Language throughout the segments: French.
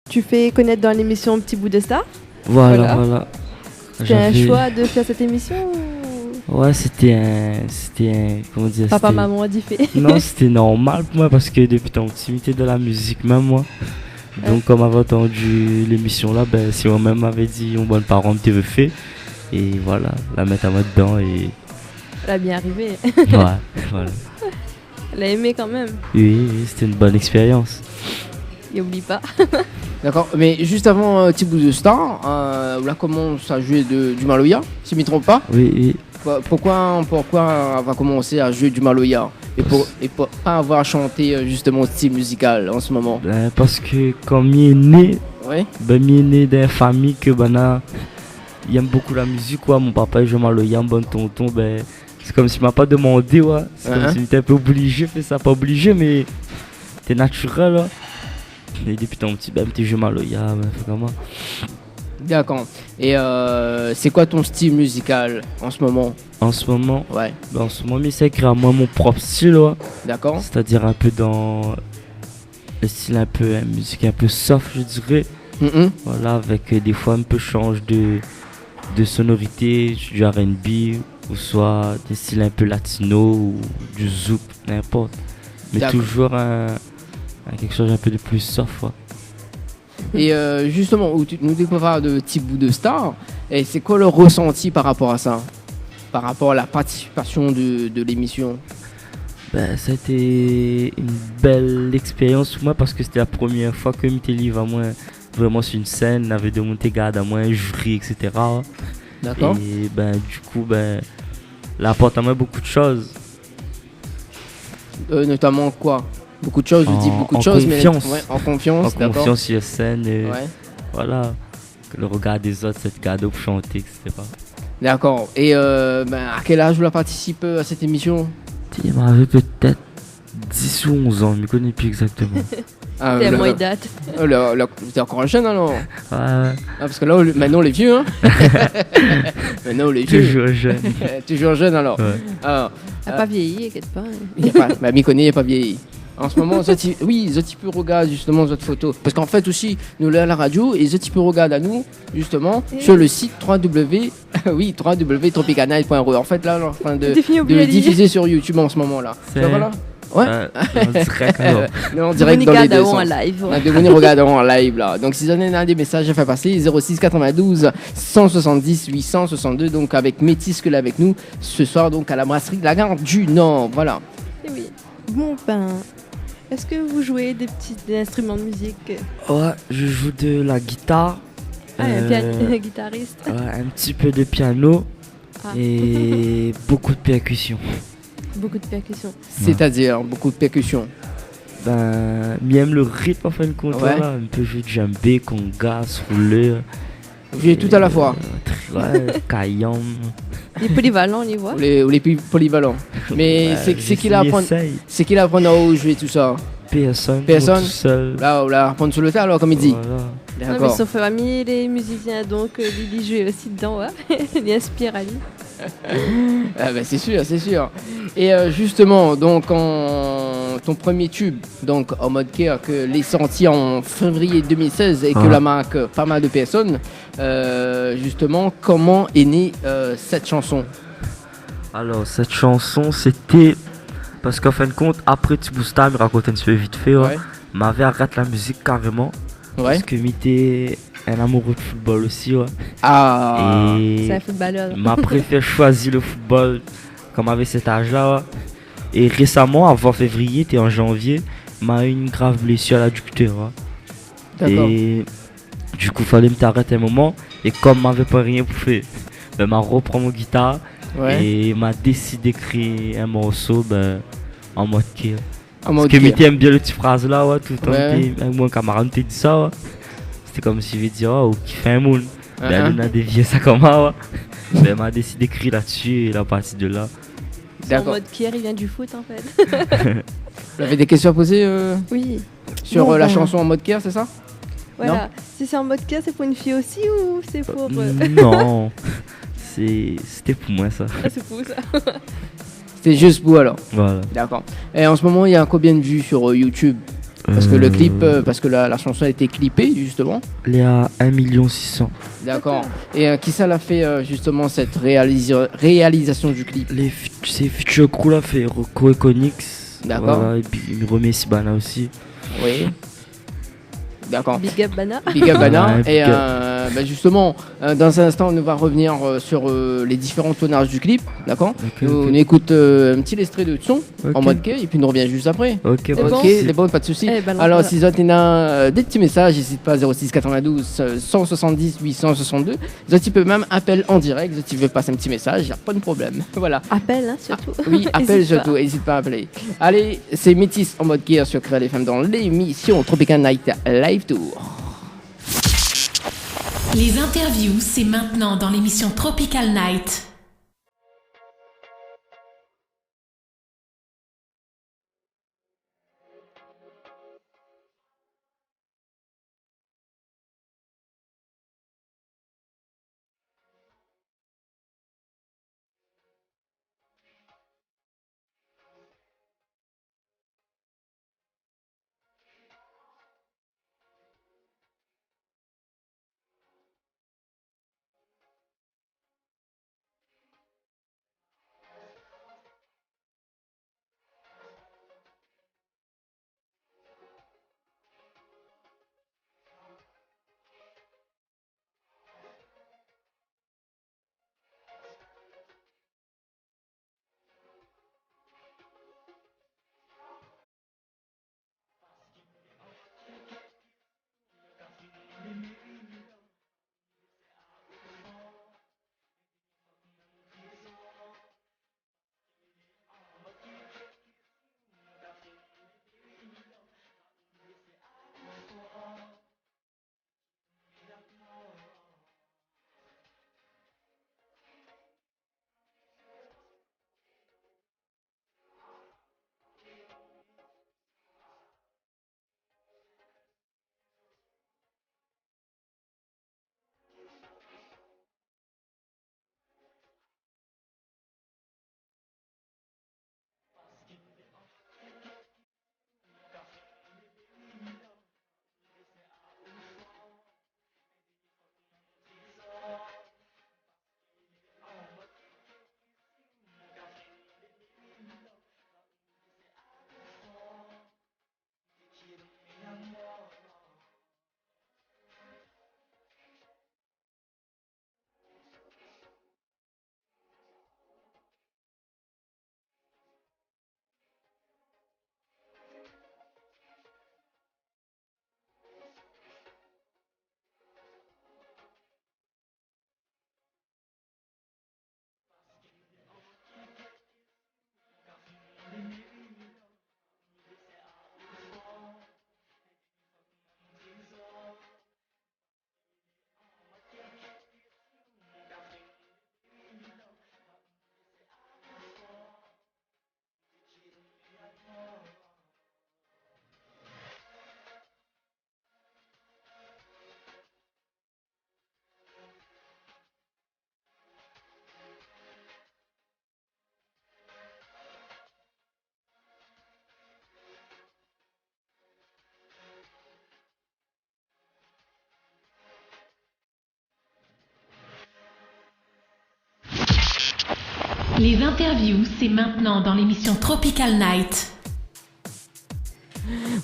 tu fais connaître dans l'émission Petit Bout de Star. Voilà. C'était un choix de faire cette émission ou... Ouais, c'était un, comment dire, Papa, maman a dit fait. Non, c'était normal pour moi parce que depuis ton petit, j'étais de la musique, même moi. Donc, comme avait entendu l'émission là, ben, si moi-même m'avait dit, une bonne parole, tu veux faire. Et voilà, la mettre à moi dedans et... Elle a bien arrivé. Ouais, voilà. Elle a aimé quand même. Oui, c'était une bonne expérience. Et oublie pas. D'accord, mais juste avant Petit Bout de Star, là commence à jouer du Maloya, si je ne me trompe pas. Oui. Pourquoi on va commencer à jouer du Maloya et pour pas avoir chanté justement style musical en ce moment? Ben, parce que quand m'y est né, Ouais. ben m'y est né dans une famille que il aime beaucoup la musique quoi. Mon papa il joue Maloya, un bon tonton, ben c'est comme s'il m'a pas demandé ouais. C'est comme s'il était un peu obligé, fait ça pas obligé mais c'est naturel là. Et depuis ton petit ben tu joues Maloya, ben fait comment? D'accord. Et c'est quoi ton style musical en ce moment? En ce moment, Ouais. ben, en ce moment j'essaie de créer moi mon propre style ouais. D'accord. C'est-à-dire un peu dans le style un peu musique un peu soft je dirais. Voilà, avec des fois un peu change de sonorité, du R&B ou soit des styles un peu latino ou du zouk, n'importe. Mais D'accord. toujours quelque chose un peu de plus soft. Ouais. Et justement, où tu nous découvres de Petit Bout de Star, et c'est quoi le ressenti par rapport à ça? Par rapport à la participation de l'émission? Ben, ça a été une belle expérience pour moi parce que c'était la première fois que je livre à moi vraiment sur une scène, avec de monter garde à moi, un jury, etc. D'accord. Et ben, du coup, ben, là apporte à moi beaucoup de choses. Notamment quoi? Beaucoup de choses, je dis beaucoup de En choses, confiance. mais en confiance, En d'accord. confiance sur scène, Ouais. voilà, que le regard des autres, cette cadeau pour chanter, etc. D'accord. Et à quel âge vous participez à cette émission? Il m'avait peut-être 10 ou 11 ans, je ne me connais plus exactement. Ah, C'est à moi, il date. T'es encore jeune alors? Ouais, Ah, parce que là, maintenant on est vieux, hein. Maintenant on est vieux. toujours jeune. Toujours jeune alors. Ouais. Alors, Elle n'a pas vieilli, inquiète pas. il y a pas, ma connaît, il n'y a pas vieilli. En ce moment, oui, je peux regarder justement votre photo. Parce qu'en fait aussi, nous là à la radio, et je peux regarder à nous, justement, sur le site www.tropicanight.ru. En fait, là, on est en train de diffuser sur YouTube en ce moment là. C'est... Voilà. Ouais. On dirait alors. Non, en direct dans les deux sens. en live. On a devenu regarder en live là. Donc si vous avez des messages à faire passer, 06 92 170 862. Donc avec Métis que là avec nous ce soir donc à la brasserie de la Gare du Nord. Voilà. Et oui. Bon ben, est-ce que vous jouez des petits instruments de musique? Ouais, je joue de la guitare. Un guitariste. Ouais, un petit peu de piano et beaucoup de percussions. Beaucoup de percussions. C'est-à-dire beaucoup de percussions. Ben, j'aime le rythme en fin de compte. Ouais. Voilà, un peu jouer de djembé, conga, rouleur. Vous jouez tout à la fois. Ouais, caillam. Les polyvalents, on y voit. Ou les plus polyvalents. Mais c'est qu'il apprend. C'est qu'il apprend à où jouer tout ça. Personne. Personne. Tout seul. Là, on l'a apprendre sur le tas alors comme il dit. Voilà. Non, mais D'accord. sauf famille, les musiciens, donc Lily joue aussi dedans, ouais. Il inspire à lui. Ah bah c'est sûr, c'est sûr. Et justement, donc ton premier tube, donc en mode care, que l'est sorti en février 2016 et que la marque pas mal de personnes, justement, comment est née cette chanson? Alors, cette chanson, c'était parce qu'en fin de compte, après Tibousta, me racontait un peu vite fait, m'avait arrêté la musique carrément. Ouais. Parce que j'étais un amoureux de football aussi, ouais. Ah. C'est un Et footballeur. m'a préféré choisir le football comme avait cet âge-là, ouais. Et récemment, avant février, t'es en janvier, m'a eu une grave blessure à l'adducteur, ouais. D'accord. Et du coup, fallait me t'arrêter un moment. Et comme m'avait pas rien pour faire, ben m'a reprend mon guitare et m'a décidé d'écrire un morceau en mode kill. Parce que Miti aime bien le petit phrase là, ouais, tout le temps. Avec mon camarade t'a dit ça, ouais. C'était comme si je vais dire, oh, qui fait un monde. Ben, on a dévié ça comme ça, ouais. Ben, m'a décidé d'écrire là-dessus et la partie de là. En mode Kier, il vient du foot en fait. Vous avez des questions à poser Oui. sur la chanson en mode care, c'est ça? Voilà. Non. Si c'est en mode Kier, c'est pour une fille aussi ou c'est pour. Non. C'était pour moi ça. Ah, c'est pour ça. C'était juste pour alors. Voilà. D'accord. Et en ce moment, il y a combien de vues sur YouTube? Parce que le clip, parce que la chanson a été clippée justement. Elle est à 1,6 million. D'accord. Et qui ça l'a fait justement cette réalisation du clip? C'est Future Crew l'a fait, Rocco Econix. D'accord. Voilà, et puis il me remet Sibana aussi. Oui. D'accord. Big up Bana. Big up Bana. Ouais, Et big up. justement, dans un instant, on va revenir sur les différents tonnages du clip. D'accord. Ok, On ok. écoute un petit extrait de son Ok. en mode K et puis on revient juste après. Ok, bon. Ok, C'est c'est bon, pas de soucis. Eh, balance, Alors, voilà. si Zot a des petits messages, n'hésite pas 06 92 170 862. Zot, tu peux même appeler en direct. Zot, tu veux passer un petit message, il n'y a pas de problème. Voilà. Appelle, hein, surtout. Oui, appelle Hésite pas. surtout, n'hésite pas à appeler. Allez, c'est Métis en mode gear sur Créa les femmes dans l'émission Tropical Night Live Tour. Les interviews, c'est maintenant dans l'émission Tropical Night. Les interviews, c'est maintenant dans l'émission Tropical Night.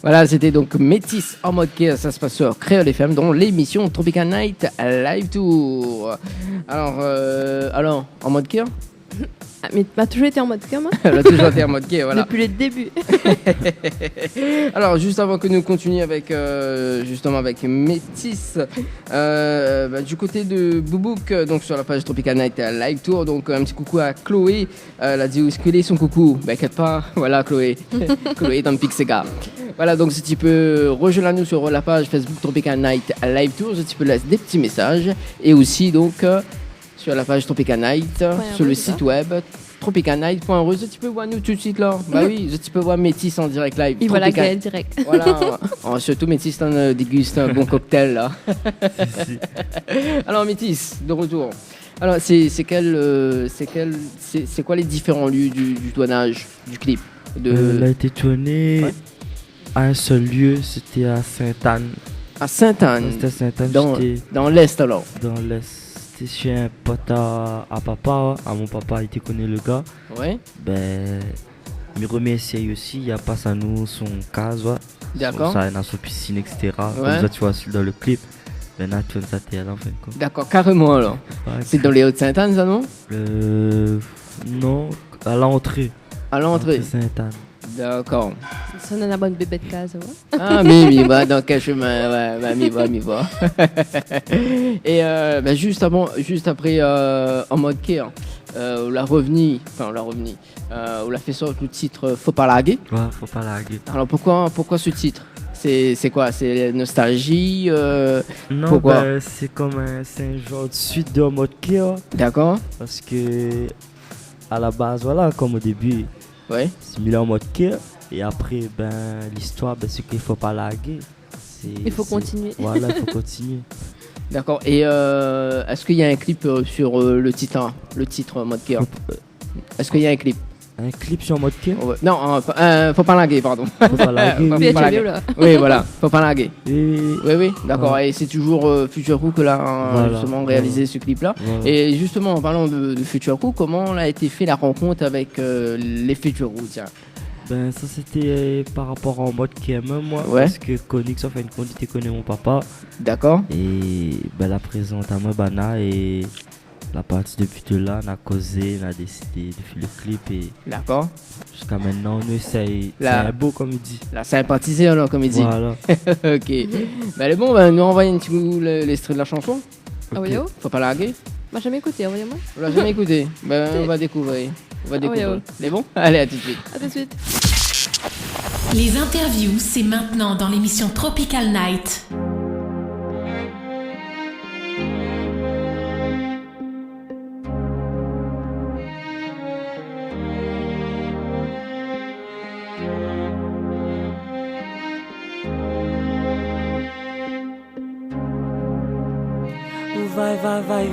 Voilà, c'était donc Métis en mode K, ça se passe sur Créole FM dans l'émission Tropical Night Live Tour. Alors, en mode K? Ah, mais t'as toujours été en mode cam, hein, Elle a toujours été en mode K, voilà. depuis le début. Alors, juste avant que nous continuions avec, justement avec Métis, du côté de Boubouk, donc sur la page Tropical Night Live Tour, donc un petit coucou à Chloé. Elle a dit où est-ce qu'il est son coucou? Ben, inquiète pas, voilà Chloé. Chloé dans le Pixega. Voilà, donc si tu peux rejoindre nous sur la page Facebook Tropical Night Live Tour, si tu peux laisser des petits messages. Et aussi, donc, sur la page Tropical Night, Ouais, sur le ouais, site web tropicalnight.re. Tu peux voir nous tout de suite là. Bah oui, tu peux voir Métis en direct live. Et voilà, Tropical- Gaël direct. Voilà, surtout Métis, on déguste un bon cocktail là. Alors Métis, de retour. Alors c'est quoi les différents lieux du tournage du clip Elle a été tournée Ouais. à un seul lieu, c'était à Sainte-Anne. À Sainte-Anne. C'était à Sainte-Anne, dans l'Est alors. Dans l'Est. C'était chez un pote à papa, à mon papa, il te connaît le gars. Ouais. Ben, me remercie aussi, il y a pas à nous son cas, ouais. D'accord. Ça, il a son piscine, etc. Ouais. Comme ça, tu vois, dans le clip. Ben, là, tu vois, ça t'est à l'enfant, quoi. D'accord, carrément alors. Ouais, c'est dans les Hauts-de-Sainte-Anne, ça non? Non, à l'entrée. À l'entrée. Sainte-Anne. D'accord. Ça donne la bonne bébé de case, ouais. Ah, mais va dans quel chemin? Ouais, m'y va. Et juste après En Mode Care, on l'a revenu, on l'a fait sortir le titre Faut pas larguer. Ouais, Faut pas larguer. Alors pourquoi ce titre? C'est quoi? C'est nostalgie Non, pourquoi? c'est un genre de suite de En Mode Care. D'accord. Parce que à la base, voilà, comme au début, ouais. C'est mis En Mode Care. Et après, l'histoire, c'est qu'il faut pas larguer. Il faut continuer. Voilà, il faut continuer. D'accord. Et est-ce qu'il y a un clip sur le titre En Mode Care? Est-ce qu'il y a un clip? Un clip sur En Mode Care? Ouais. Non, faut pas larguer, pardon. Faut pas larguer. Faut pas larguer. Oui, voilà, faut pas larguer. Oui, d'accord. Ouais. Et c'est toujours Future Crew que l'a justement réalisé ce clip-là. Voilà. Et justement, en parlant de Future Crew, comment a été fait la rencontre avec les Future Crew, tiens? Ça c'était par rapport à En Mode Care même moi. Ouais. Parce que Konix, enfin une quantité connaît mon papa. D'accord. Et la présente à moi, Bana, et la partie depuis de là, on a causé, on a décidé de faire le clip et d'accord. Jusqu'à maintenant, on essaye. C'est un beau comédie. La sympathiser alors, comédie. Voilà. Ok. Nous envoyer un petit bout l'extrait de la chanson. Ah oui, oh. Faut pas larguer. M'a jamais écouté, envoyez-moi. On l'a jamais écouté. On va découvrir. C'est bon? Allez, à tout de suite. À tout de suite. Les interviews, c'est maintenant dans l'émission Tropical Night. Vai.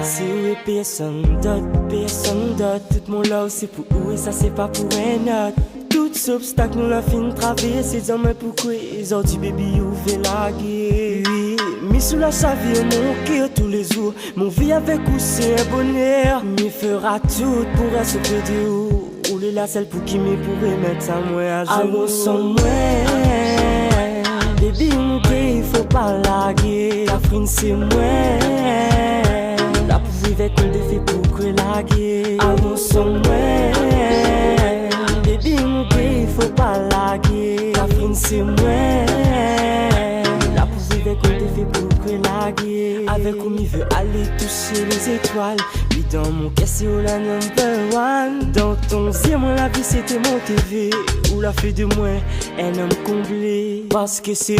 Si oui, personne d'autre. Tout mon love, c'est pour où et ça, c'est pas pour un autre. Tout obstacle, nous la fin traverser. Dans mes pourquoi, ils ont dit, baby, ouvrez la guerre. Oui, mis sous la savie, mon cœur tous les jours. Mon vie avec vous, c'est un bonheur. Me fera tout pour rester près de vous. Ou la seule pour qui me pourrait mettre à moi à jour. Allons sans moi. Baby, mon pays, faut pas larguer. La frine, c'est moi. La pouvoir avec un défi pour que larguer. Allons sans moi. Baby, mon pays, faut pas larguer. La frine, c'est moi. La pouvoir avec un défi pour que larguer. Avec où m'y veut aller toucher les étoiles. Puis dans mon cœur, c'est la number one. Dans ton zier, moi, la vie, c'était mon TV. Où la fait de moi un homme comblé. Parce que c'est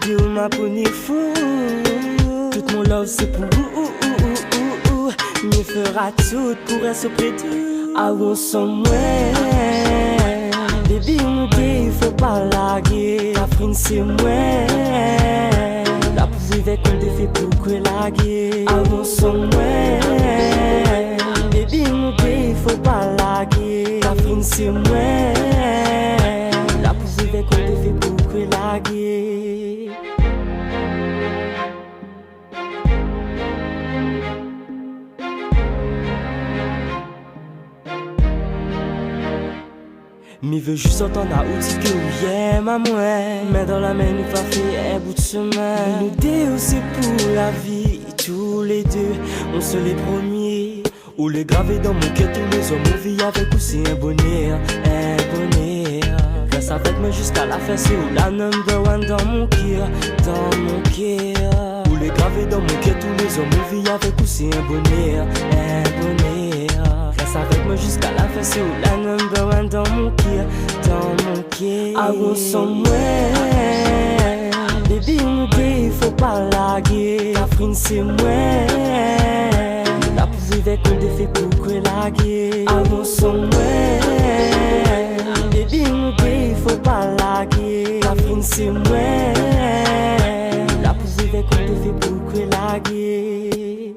Dieu m'a pris fou. Tout mon love c'est pour me fera tout pour rester près de allons sans moi. Baby mon pays faut pas larguer. La frine c'est moi. La pouvoir avec un défi pour que larguer. Allons sans moi. Baby mon pays faut pas larguer. La frine c'est moi. La pouvoir avec un défi pour que larguer. Mi veut juste entendre à outil que oui aime à moi. Mais dans la main nous pas fait un bout de chemin. Nous deux c'est pour la vie. Tous les deux on se les premiers. Ou les gravés dans mon cœur tous les hommes. On vit avec vous c'est un bonheur. Un bonheur. Reste avec moi jusqu'à la fin. C'est où la number one dans mon cœur. Dans mon cœur. Ou les gravés dans mon cœur tous les hommes. On vit avec vous c'est un bonheur. Un bonheur. Reste avec moi jusqu'à la fin. C'est où la number one dans mon cœur. Dans mon cœur. Allons sans moi. Baby mon pays faut pas larguer. La frine c'est moi. La pouvoir avec un défi pour que larguer. Allons sans moi. Baby mon pays faut pas larguer. La frine c'est moi. La pouvoir avec un défi pour que larguer.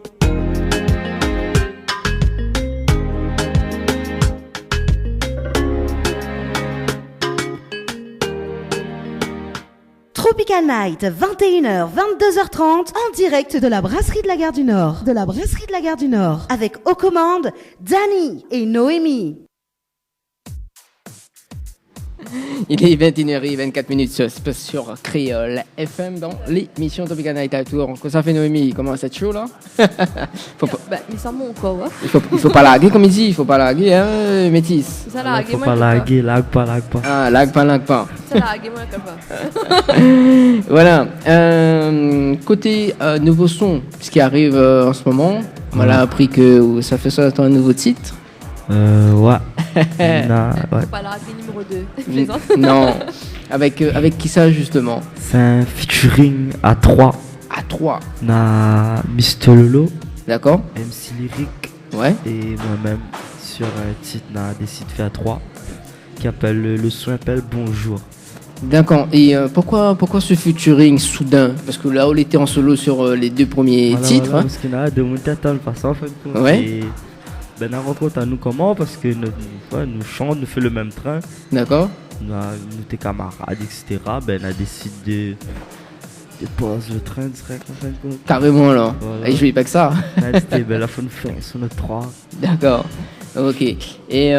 Tropical Night, 21h, 22h30, en direct de la brasserie de la Gare du Nord. De la brasserie de la Gare du Nord. Avec aux commandes, Dani et Noémie. Il est 21h24 sur Créole FM dans l'émission Tropical Night à Tour. Qu'est-ce que ça fait Noémie? Comment c'est chaud là? Bah, mais ça monte encore, ouais. Il faut pas laguer comme il dit, il faut pas laguer, hein, métis. Ça lague, Faut pas laguer, lag pas. Ah, lague pas. Ça lague, moi, comme pas. Voilà. Côté nouveau son, ce qui arrive en ce moment, on a appris que ça fait ça un nouveau titre. Ouais. Faut pas laguer numéro 2. Je plaisante. Non. Avec qui ça justement? C'est un featuring à 3. À 3. Na Mr. Lolo, D'accord. MC Lyric Ouais. et moi-même sur un titre na décide fait à 3 qui appelle le son appelle Bonjour. D'accord. Et pourquoi ce featuring soudain? Parce que là, on était en solo sur les 2 premiers titres. Voilà, parce qu'il y a de monter à le passant en fin de compte. Ouais. Et ben on rencontre à nous comment parce que nous chante, nous fait le même train. D'accord. Nous tes camarades, etc. Ben on a décidé de poser le train direct en fin de compte. Carrément là. Voilà. Et je vais pas que ça. C'était ben la fin de fin sur notre 3. D'accord. Ok. Et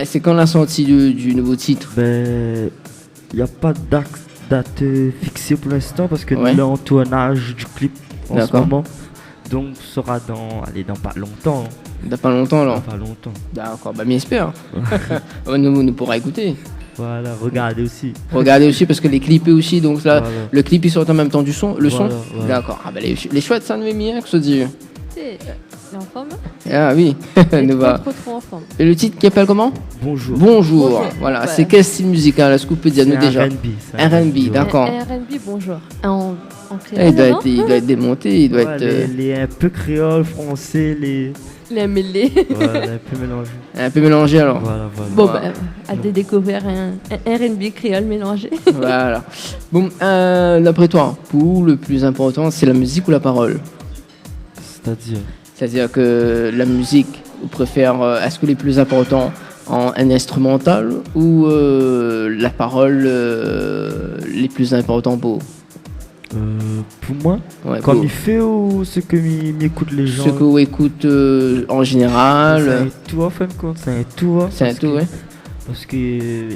c'est quand la sortie du nouveau titre? Ben il n'y a pas de date fixée pour l'instant parce que Ouais. nous sommes en tournage du clip en ce D'accord. moment. Donc sera dans pas longtemps. Dans pas longtemps là. Dans pas longtemps. D'accord. Bah, j'espère. nous pourra écouter. Voilà, regardez aussi. Regardez aussi parce que les clips aussi. Donc là, Voilà. le clip il sort en même temps du son. Le son. Voilà. D'accord. Ah bah les chouettes ça Noémie, hein, que se dit. C'est en forme. Ah oui. Nous va. Trop en forme. Et le titre qui appelle comment? Bonjour. Bonjour. Voilà. Ouais. C'est quel style musical? Est-ce que vous pouvez dire nous C'est déjà? R&B. c'est un R&B, d'accord. R&B, bonjour. En Ah, il créole, doit être démonté. Il doit Ouais, être les un peu créole, français, les. les mêlés. Voilà, un peu mélangé. un peu mélangé alors. Voilà. Bon, Ouais. bah, à découvrir un R&B créole mélangé. Voilà. Bon, d'après toi, pour le plus important, c'est la musique ou la parole? C'est-à-dire. C'est-à-dire que la musique, vous préférez, est-ce que les plus importants en un instrumental ou la parole les plus importants pour Pour moi, ouais, comme pour il fait ou ce que m'écoutent les gens. ceux que vous écoutez en C'est général? un tout en fin de compte, c'est un tout. C'est un tout, ouais. Parce que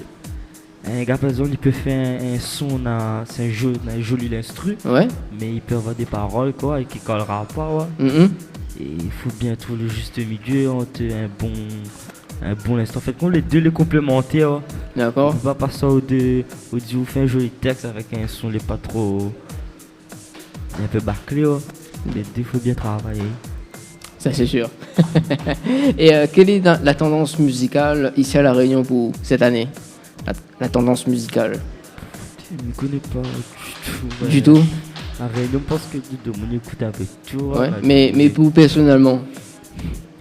un gars par exemple il peut faire un son, c'est un joli l'instru, Ouais. mais il peut avoir des paroles quoi et qui collera pas. Ouais. Mhm. Et il faut bien trouver le juste milieu entre un bon instant. En fait, quand les deux les complémentaires, on D'accord. va pas passer au deux, au dit vous faites un joli texte avec un son les pas trop, un peu bâclé. Ouais. Mais il faut bien travailler. Ça c'est sûr. Et quelle est la tendance musicale ici à La Réunion pour cette année? La tendance musicale. Je ne connais pas du tout. Ouais. Du tout? La Réunion, je pense que tout le monde écoute un peu tout. Ouais. Bah, Mais pour vous personnellement?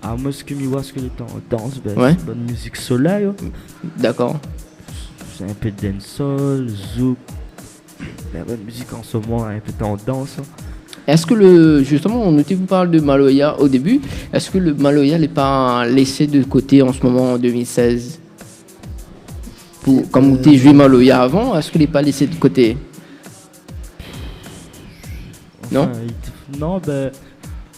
Ah, moi, ce que je vois, ce que les temps danse, ben, Ouais. c'est bonne musique soleil. D'accord. C'est un peu de dancehall, zouk. La bonne musique en ce moment, un peu tendance. Est-ce que justement, on était vous parle de Maloya au début, est-ce que le Maloya n'est pas laissé de côté en ce moment en 2016? Comme vous avez joué Maloya avant, est-ce qu'il n'est pas laissé de côté? Non? Non, ben.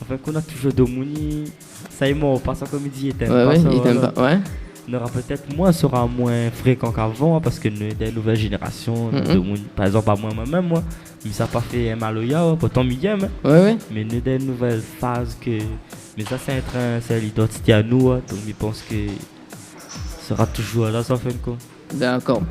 Enfin, qu'on a toujours Domouni. Ça est mort, pas ça comme il dit, il t'aime Ouais, pas. ouais, ça, il t'aime voilà. pas. Ouais. Il aura peut-être moins, sera moins fréquent qu'avant, hein, parce que des nouvelles générations, Domouni, par exemple, pas moi-même, moi, mais ça n'a pas fait un Maloya, ouais, pourtant, il aime. Ouais, ouais. Mais nous des nouvelles phases que. Mais ça, c'est un train, c'est l'identité à nous, hein, donc je pense que sera toujours là, ça fait une compte. D'accord.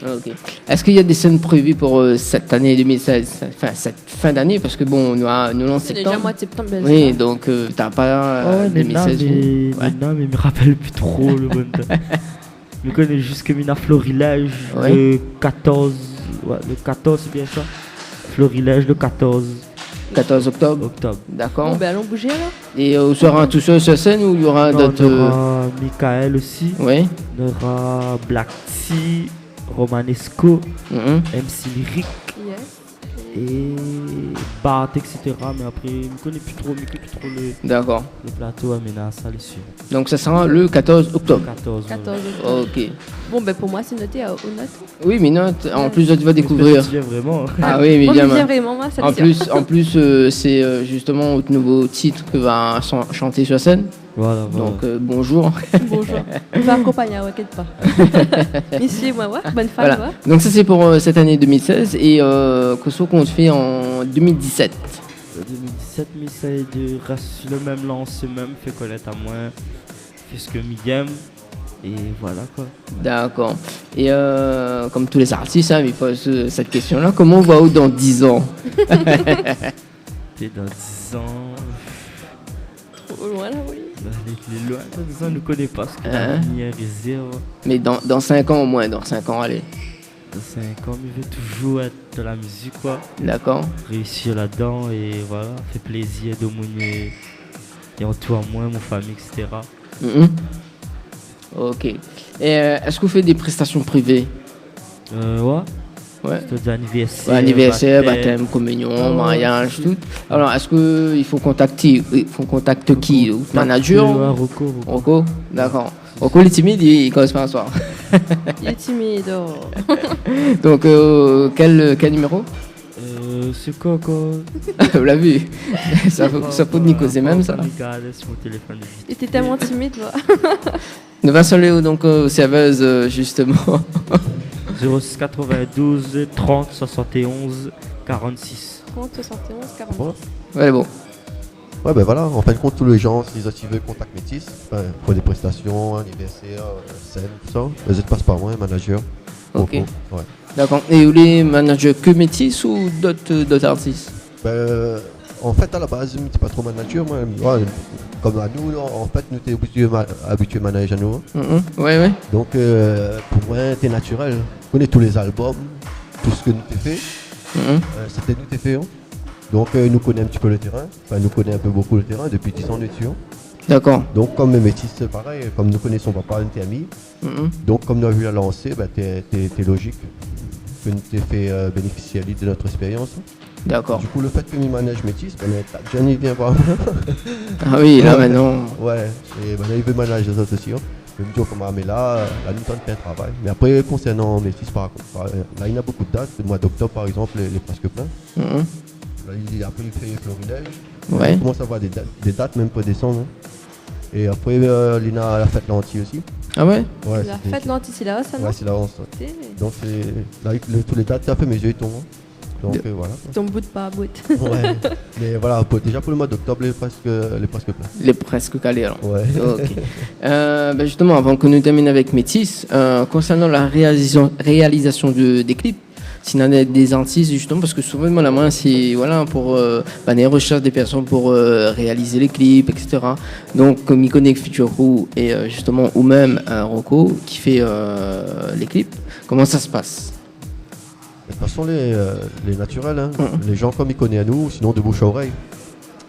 Ok. Est-ce qu'il y a des scènes prévues pour cette année 2016, enfin cette fin d'année, parce que bon, nous en C'est déjà septembre. mois de septembre. Oui, donc t'as pas 2016. Ouais. mais je me rappelle plus trop le bon temps. Je connais juste que Mina Florilège Ouais. le 14. Ouais, le 14, c'est bien ça. Florilège le 14 14 octobre. octobre. D'accord. Bon, ben allons bouger alors. Et on sera tout seul sur scène ou il y aura Non, d'autres. il y aura Michael aussi. Ouais. Il y aura Black T, Romanesco, Mhm. MC Lyric Yes. et battre, etc. Mais après, je ne connais plus trop D'accord. le plateau à Ménas, ça, les sûr. Donc ça sera le 14 octobre. 14. 14 octobre. Ok. Bon, ben pour moi, c'est noté aux notes. Oui, mais note, en plus, tu vas découvrir. Tu viens vraiment. Ah oui, mais Bon, bien. mais vraiment, moi, ça le sûr. En plus c'est justement notre nouveau titre que va chanter sur scène. Voilà. Donc bonjour. Bonjour. On va accompagner, t'inquiète pas. Monsieur, moi, ouais, bonne femme, Voilà. Donc ça c'est pour cette année 2016 et qu'est-ce qu'on fait en 2017. 2017, mais c'est de rester le même lance, même fait connaître à moi, fait ce que m'aime. Et voilà quoi. D'accord. Et comme tous les artistes, hein, ils posent cette question-là, comment on va où dans 10 ans? T'es dans 10 ans. Trop loin là, oui. Les loin, dans 10 ans, on ne connaît pas ce que l'avenir réserve. Mais dans 5 ans au moins, dans 5 ans, allez. Dans 5 ans, il veut toujours être dans la musique quoi. D'accord. Réussir là-dedans et voilà, fait plaisir de mon et autour à moi, mon famille, etc. Ok. Et est-ce que vous faites des prestations privées? Ouais. C'est anniversaire. Ouais, anniversaire, baptême, communion, mariage, tout. Alors, est-ce qu'il faut contacter qui? Manager? Rocco. D'accord. Rocco, il est timide, il commence pas à soir. Il est timide. Donc, quel numéro? C'est quoi? Vous l'avez vu? Ça peut Nico, c'est même ça. Il était tellement timide, toi. Nous va Léo, donc serveuse, justement. 06 92 30 71 46. 30 71 46. Ouais, bon. Ouais, ben voilà, en fin de compte, tous les gens, s'ils veulent contact Métis, pour des prestations, anniversaire, scène, tout ça, n'hésitez pas par moi, manager. Ok. Ouais. D'accord. Et vous les managers que Métis ou d'autres artistes? En fait, à la base, je ne suis pas trop manager, moi. Ouais, comme à nous, en fait, nous sommes habitués à manager à nous. Ouais. Donc, pour moi, c'est naturel. On connaît tous les albums, tout ce que nous t'ai fait. C'était nous t'ai fait. Hein. Donc, nous connaissons un petit peu le terrain. Enfin, nous connaissons un peu beaucoup le terrain. Depuis 10 ans, nous dessus. D'accord. Donc, comme les métis, c'est pareil. Comme nous connaissons papa, nous t'es amis. Donc, comme nous avons vu la lancer, t'es logique que nous t'ai fait bénéficier de notre expérience. D'accord. Du coup, le fait que nous manage métis, Johnny vient voir moi. Ah oui, là maintenant. Ouais, et il veut manager les autres aussi. Je me dis, comment mais là, nous t'en fait un travail. Mais après, concernant métis, par contre, là, il y a beaucoup de dates. Le mois d'octobre, par exemple, il est presque plein. Là, après, il fait florilège. Ouais. On commence à avoir des dates, même pour décembre. Et après, Lina a la fête lentille aussi. Ah ouais? La fête lentille, c'est là, ça, non? Ouais, c'est là, donc, là, tous les dates, ça fait mes yeux, ils tombent. Donc voilà. Ton bout par bout. Ouais. Mais voilà, déjà pour le mois d'octobre, il est presque plein. Il est presque calé alors. Ouais. Ok. Justement, avant que nous terminions avec Métis, concernant la réalisation des clips, s'il y en a des artistes justement, parce que souvent la main c'est voilà pour les recherches des personnes pour réaliser les clips, etc. Donc comme il connaît Future Crew et justement ou même Rocco qui fait les clips, comment ça se passe? De toute façon, les naturels, hein, les gens comme ils connaissent à nous, sinon de bouche à oreille.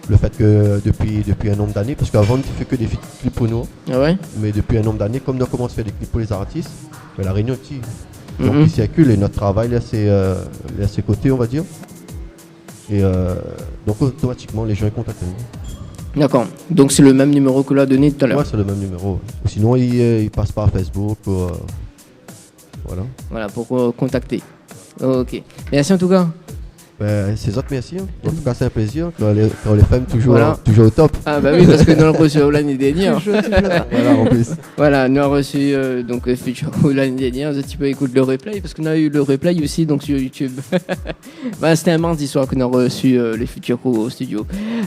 Le fait que depuis un nombre d'années, parce qu'avant, on ne fait que des clips pour nous. Ah ouais? Mais depuis un nombre d'années, comme nous commençons à faire des clips pour les artistes, la Réunion aussi. Donc il circule et notre travail là, c'est à ses côtés, on va dire. Et donc automatiquement, les gens ils contactent nous. D'accord. Donc c'est le même numéro que l'a donné tout à l'heure? Ouais, c'est le même numéro. Ou sinon, ils passent par Facebook. Voilà. Voilà, pour contacter. Ok. Merci en tout cas. C'est autres, merci. En tout cas, c'est un plaisir. Quand les femmes toujours au top. Ah bah oui, parce que nous avons reçu l'année dernière. Voilà, en plus. Voilà, nous avons reçu donc Future l'année dernière. Tu peux écouter le replay, parce qu'on a eu le replay aussi donc sur YouTube. C'était un mardi soir qu'on a reçu les Future au studio.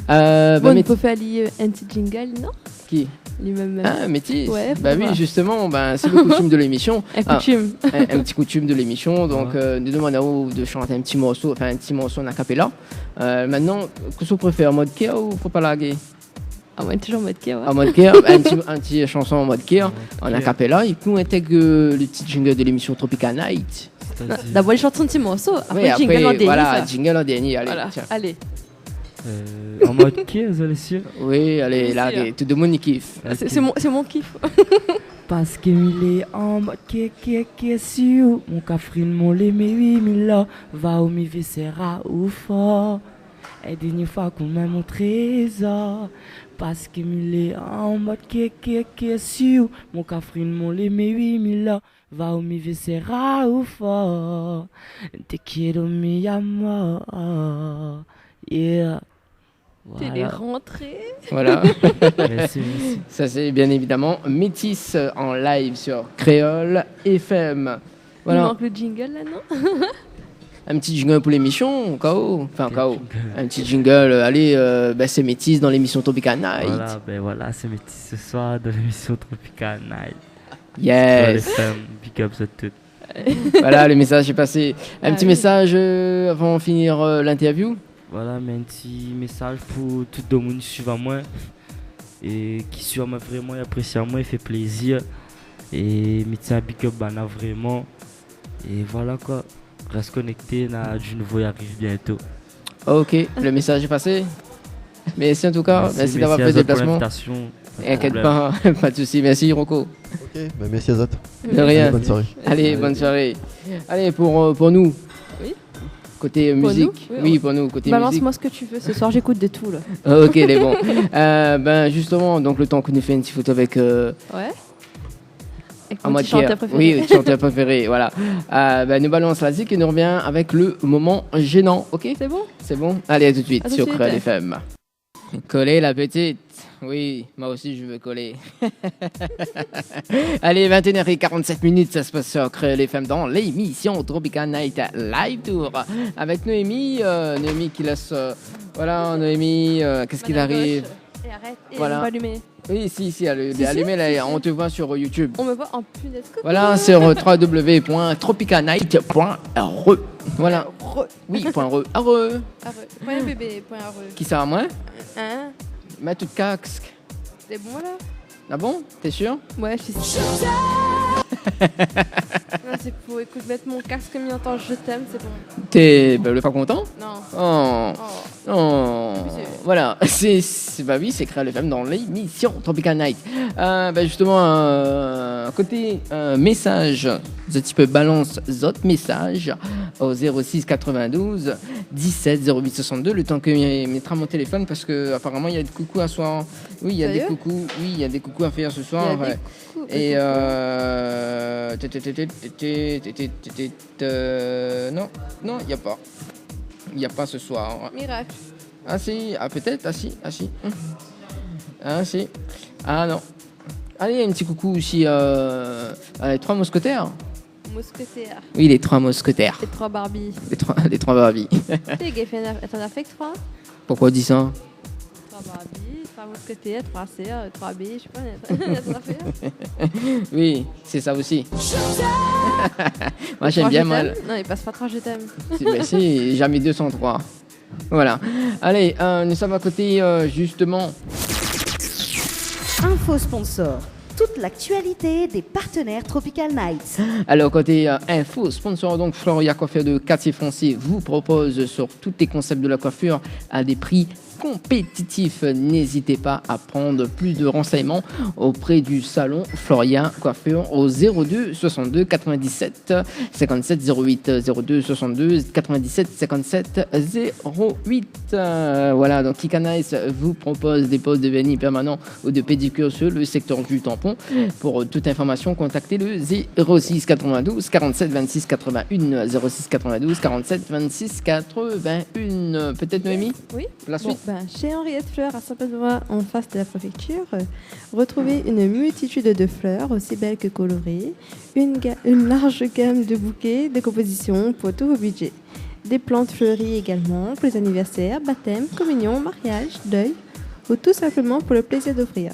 On peut faire un petit jingle, non? Qui? Lui-même. Ah, Métis. Ouais, oui, justement, c'est le coutume de l'émission. Un petit coutume de l'émission. Donc, nous demandons de chanter un petit morceau en acapella. Maintenant, qu'est-ce que vous préférez, en mode care ou faut pas laguer? Ah, moi, toujours en mode care. Ouais. En mode care, un petit chanson en mode care, en acapella. Et puis, on intègre le petit jingle de l'émission Tropical Night. D'abord, il chante son petit morceau. Après, oui, jingle en dernier. Voilà, jingle en dernier. Allez, voilà. Allez. En mode qui, vous allez sûr? Oui, allez, là, tout le monde kiffe. C'est mon kiff. Parce qu'il est en mode qui sur mon cafrine, mon lé, mais oui, mais là, va au mi viscera ou fort. Et dernière fois qu'on m'a mon trésor. Parce que il est en mode qui sur mon cafrine, mon lait, mes 8000 ans. Va au mi sera ou fort. Te quiero mi amor. Yeah. T'es les rentrées. Voilà. Merci. Ça, c'est bien évidemment Métis en live sur Créole FM. Voilà. Il manque le jingle là, non? Un petit jingle pour l'émission, au cas où. Enfin, au cas où. Un petit jingle, allez, c'est Métis dans l'émission Tropical Night. Voilà, c'est Métis ce soir dans l'émission Tropical Night. Yes. Big ups à toutes. Voilà, le message est passé. Un petit message avant de finir l'interview. Voilà, mais un petit message pour tout le monde qui suit moi et qui suit moi vraiment, apprécie moi, il fait plaisir. Et me tient big up bana vraiment. Et voilà quoi. Reste connecté, du nouveau arrive bientôt. Ok, le message est passé. Merci en tout cas, merci d'avoir fait le déplacement. Inquiète pas, pas de soucis. Merci Rocco. Ok, merci à Zot. De rien. Bonne soirée. Allez, bonne soirée. Allez, pour nous. Oui. Côté pour musique. Nous, oui, pour nous, côté musique. Balance-moi ce que tu veux. Ce soir, j'écoute de tout là. Ok, les bons. Justement, donc le temps qu'on nous fait une petite photo avec. Ouais. En mode chanteur préféré. Oui, le chanteur préféré, voilà. Nous balance la zik et nous revient avec le moment gênant, ok? C'est bon? C'est bon? Allez, à tout de suite sur Créole suite. FM. Coller la petite. Oui, moi aussi je veux coller. Allez, 21h47, ça se passe sur Créole FM dans l'émission Tropical Night Live Tour. Avec Noémie, Noémie qui laisse... voilà, Noémie, qu'est-ce qu'il arrive? Et arrête, et voilà. on va allumer. Oui, si, allumez, là, on te voit sur YouTube. On me voit en punaise. Voilà, sur www.tropicalnight.re. Voilà. Oui, .re. Arre. Point bébé, point re. Qui ça à moi? Hein? Mets tout casque. C'est bon là? Ah bon? T'es sûr? Ouais, je suis sûre. Non, c'est pour écoute, mettre mon casque mis en temps je t'aime, c'est bon. T'es le pas content? Non. Oh. Oh. Voilà, c'est Créole FM dans l'émission Tropical Night. Justement, côté message, un petit peu balance d'autres messages au 06 92 17 08 62. Le temps que je mettra mon téléphone parce que apparemment il y a des coucous à soir. Oui, il y a des coucous. Oui, il y a des coucous à faire ce soir. Ouais. Et non, il n'y a pas. Il n'y a pas ce soir. Miracle. Ah si, peut-être, ah si. Ah non. Allez, un petit coucou aussi. Les 3 mousquetaires. Mousquetaires. Oui, les 3 mousquetaires. Les 3 Barbies. Les 3 Barbies. T'es gay, t'en as fait que 3? Pourquoi dis ça? 3 Barbies, 3 mousquetaires, 3 sœurs, 3 B, je sais pas, t'en as fait. Oui, c'est ça aussi. Moi j'aime bien mal. Non, il passe pas 3 je t'aime. Si, j'ai mis 203. Voilà. Allez, nous sommes à côté justement. Info sponsor. Toute l'actualité des partenaires Tropical Nights. Alors, côté info, sponsor, donc Floria Coiffure de Quartier Français vous propose sur tous les concepts de la coiffure à des prix compétitifs. N'hésitez pas à prendre plus de renseignements auprès du salon Floria Coiffure au 02 62 97 57 08 02 62 97 57 08. Voilà, donc Kika Nice vous propose des postes de vernis permanents ou de pédicure sur le secteur du tampon. Pour toute information, contactez le 06 92 47 26 81 06 92 47 26 81. Peut-être Noémie? Oui. La suite. Chez Henriette Fleurs à Saint-Benoît, en face de la préfecture, retrouvez une multitude de fleurs aussi belles que colorées, une large gamme de bouquets de composition pour tous vos budgets. Des plantes fleuries également pour les anniversaires, baptêmes, communions, mariages, deuil ou tout simplement pour le plaisir d'offrir.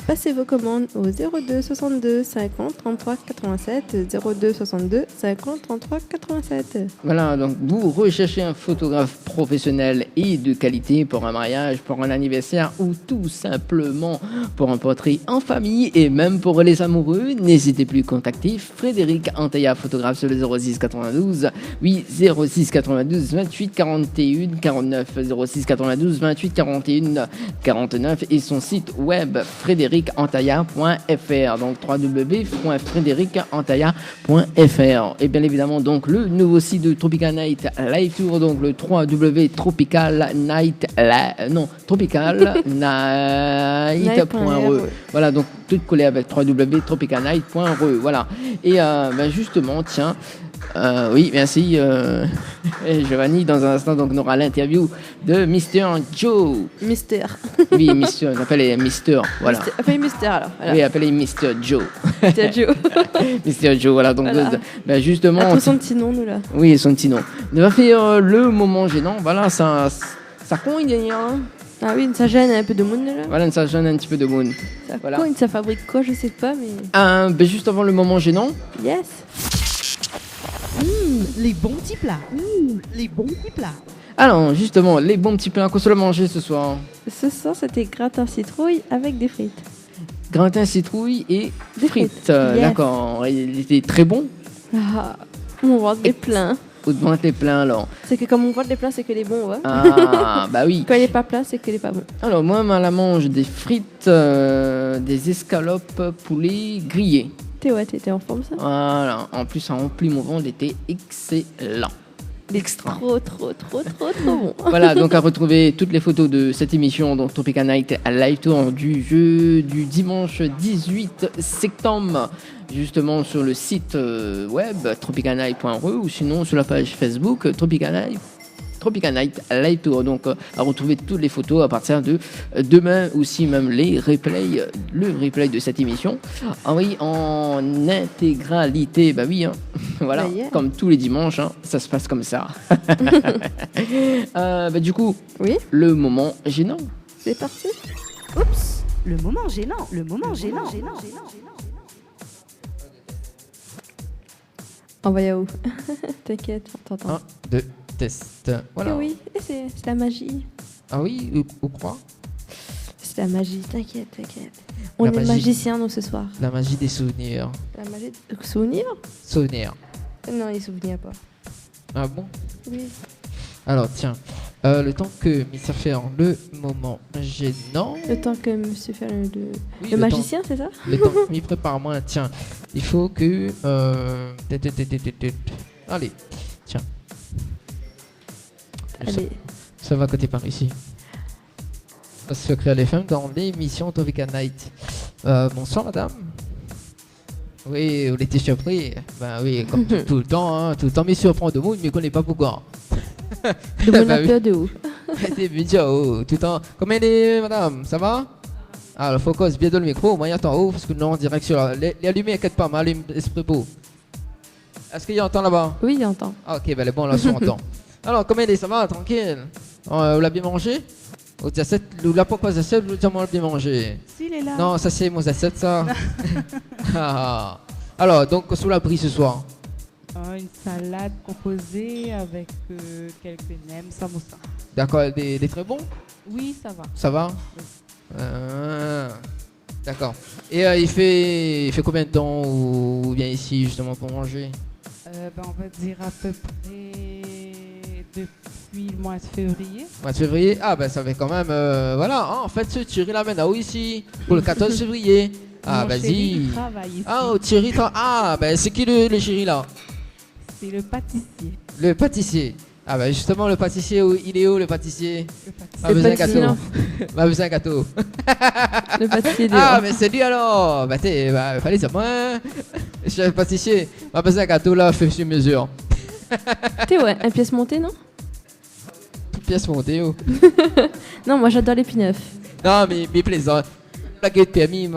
Passez vos commandes au 02 62 50 33 87 02 62 50 33 87. Voilà, donc vous recherchez un photographe professionnel et de qualité pour un mariage, pour un anniversaire ou tout simplement pour un portrait en famille et même pour les amoureux, n'hésitez plus à contacter Frédéric Anteya, photographe sur le 06 92 oui 06 92 28 41 49 06 92 28 41 49 et son site web Frédéric www.frédéricantaya.fr. Donc www.frédéricantaya.fr. Et bien évidemment, donc le nouveau site de Tropical Night Live Tour, donc le tropicalnight.re. Voilà, donc tout collé avec www.tropicalnight.re. Voilà. Et justement, tiens. Oui, merci Giovanni. Dans un instant, donc, on aura l'interview de Mr. Joe. Mister. Oui, Mr. On appelle Mr. Voilà. Appelez Mister alors. Voilà. Oui, appelez Mr. Joe. Mr. Joe. Mr. Joe, voilà. Donc, voilà. Justement. Attends son petit nom, nous là. Oui, son petit nom. On va faire le moment gênant. Voilà, ça cogne, hein. Ah oui, ça gêne un peu de monde là. Voilà, ça gêne un petit peu de monde. Ça voilà. cogne, ça fabrique quoi, je sais pas, mais. Juste avant le moment gênant. Yes. Les bons petits plats. Les bons petits plats. Alors, justement, les bons petits plats qu'on se le manger ce soir. Ce soir, c'était gratin citrouille avec des frites. Gratin citrouille et des frites. Yes. D'accord, il était très bon. Ah, mon ventre est plein. Votre ventre est plein alors. C'est que comme mon ventre est plein, c'est que les bons, ouais. Ah, bah oui. Quand il est pas plein, c'est que est pas bon. Alors, moi, je mange des frites, des escalopes poulet grillées. T'étais en forme ça. Voilà, en plus ça remplit mon ventre, il était excellent. Extra. Trop bon. Voilà, donc à retrouver toutes les photos de cette émission, donc Tropical Night Live Tour du dimanche 18 septembre, justement sur le site web tropicalnight.re ou sinon sur la page Facebook Tropical Night Live Tour. Donc à retrouver toutes les photos à partir de demain, aussi même le replay de cette émission. Ah oui, en intégralité, bah oui, hein. Voilà, bah yeah. Comme tous les dimanches, hein, ça se passe comme ça. Du coup, oui, le moment gênant. C'est parti. Oups, le moment gênant. Envoyez où? T'inquiète, on t'entend. 1, 2, test. Voilà. Oui, et c'est la magie. Ah oui, ou quoi? C'est la magie, t'inquiète. On est magiciens, nous, ce soir. La magie des souvenirs. La magie des souvenirs? Souvenirs. Non, les souvenirs pas. Ah bon? Oui. Alors, tiens, le temps que Mr. faire le moment gênant... Le temps que Monsieur fait oui, le magicien, c'est ça? Le temps que m'y prépare-moi, tiens, il faut que... Allez, tiens. Allez. Ça va côté par ici. Secret LFM dans l'émission Tropical Night. Bonsoir madame. Oui, vous étiez surpris. Ben oui, comme tout le temps, hein, tout le temps, mais surprend de moi, il ne me connaît pas pourquoi. De mon appel de où? T'es vidéo, tout le temps. Comment elle est madame? Ça va? Alors, focus bien dans le micro, moi j'entends haut, parce que non, en direct sur la... Les lumières, inquiète pas, m'allume l'esprit beau. Est-ce qu'il y entend là-bas? Oui, il entend. Ah, ok, ben bon, là, on entend. Alors, comment elle est? Ça va? Tranquille? Vous l'avez bien mangé? Ou la pourquoi zassette, vous l'avez bien mangé? S'il est là. Non, ça c'est mon zassette, ça. Alors, donc, sous l'abri ce soir? Une salade composée avec quelques nems, samoussa. D'accord, des très bons? Oui, ça va. Ça va? Oui. D'accord. Et il fait combien de temps où vient ici justement pour manger? On va dire à peu près depuis le mois de février. Mois de février? Ah ben ça fait quand même... voilà, hein, en fait ce Thierry l'amène à où ici? Pour le 14 février. Ah vas-y. Ah Thierry, ah ben c'est qui le chéri là? C'est le pâtissier. Le pâtissier. Ah ben justement le pâtissier, il est où le pâtissier? M'a besoin d'un gâteau. M'a besoin d'un gâteau. Le pâtissier. Ah mais c'est lui alors. Bah fallait ça moi. Je suis pâtissier. M'a besoin d'un gâteau là, fait sur mesure. T'es ouais, une pièce montée non? Une pièce montée oh. Non moi j'adore les pinneufs. Non mais plaisant. La guette permis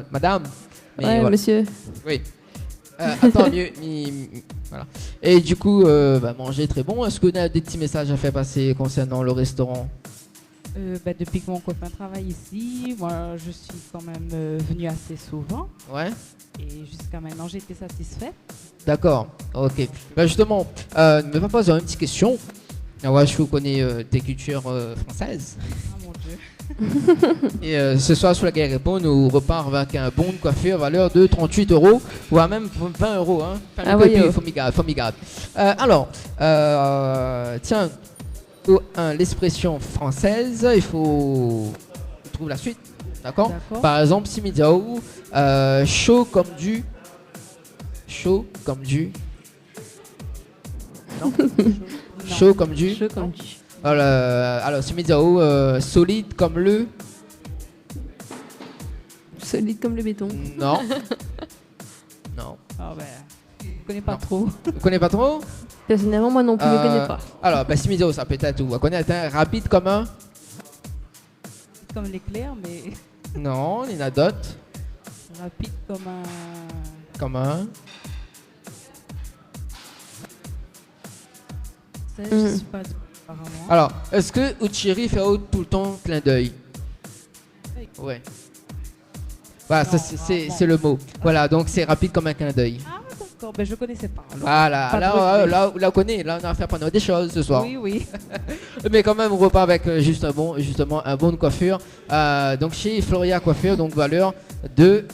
madame. Mais, ouais voilà. Monsieur. Oui. Attends mieux. Voilà. Et du coup, manger très bon. Est-ce qu'on a des petits messages à faire passer concernant le restaurant? Depuis que mon copain travaille ici, moi je suis quand même venue assez souvent. Ouais. Et jusqu'à maintenant j'ai été satisfaite. D'accord, ok. Justement, ne me pas poser une petite question. Ouais, je vous connais des cultures françaises. Ah mon Dieu. Et ce soir, sur la guerre répond, nous repart avec un bon de coiffure valeur de 38 €, voire même 20 €. Hein. Ah oui, formidable. Alors, tiens, l'expression française, il faut trouver la suite. D'accord. D'accord. Par exemple, si me dit chaud comme du. Chaud comme du. Non. Chaud comme du. Chaud comme du. Alors si me dit solide comme le. Solide comme le béton. Non. Non. Ah ben, je connais pas trop. Vous connaissez pas trop? Personnellement, moi non plus, je ne connais pas. Alors, si me dit ça peut-être vous connaissez un rapide comme un. Comme l'éclair, mais Non, il y en a d'autres. rapide comme un. Comme un. Ça, je sais pas apparemment. Alors, est-ce que Uchiri fait tout le temps clin d'œil? Ouais. Voilà, ça c'est le mot. Voilà, donc c'est rapide comme un clin d'œil. Ah, d'accord, ben je connaissais pas. Alors, Voilà, pas de là regret. on connaît, là on a fait apprendre des choses ce soir. Oui, oui. Mais quand même, on repart avec justement un bon coiffure. Donc chez Floria Coiffure, donc valeur de.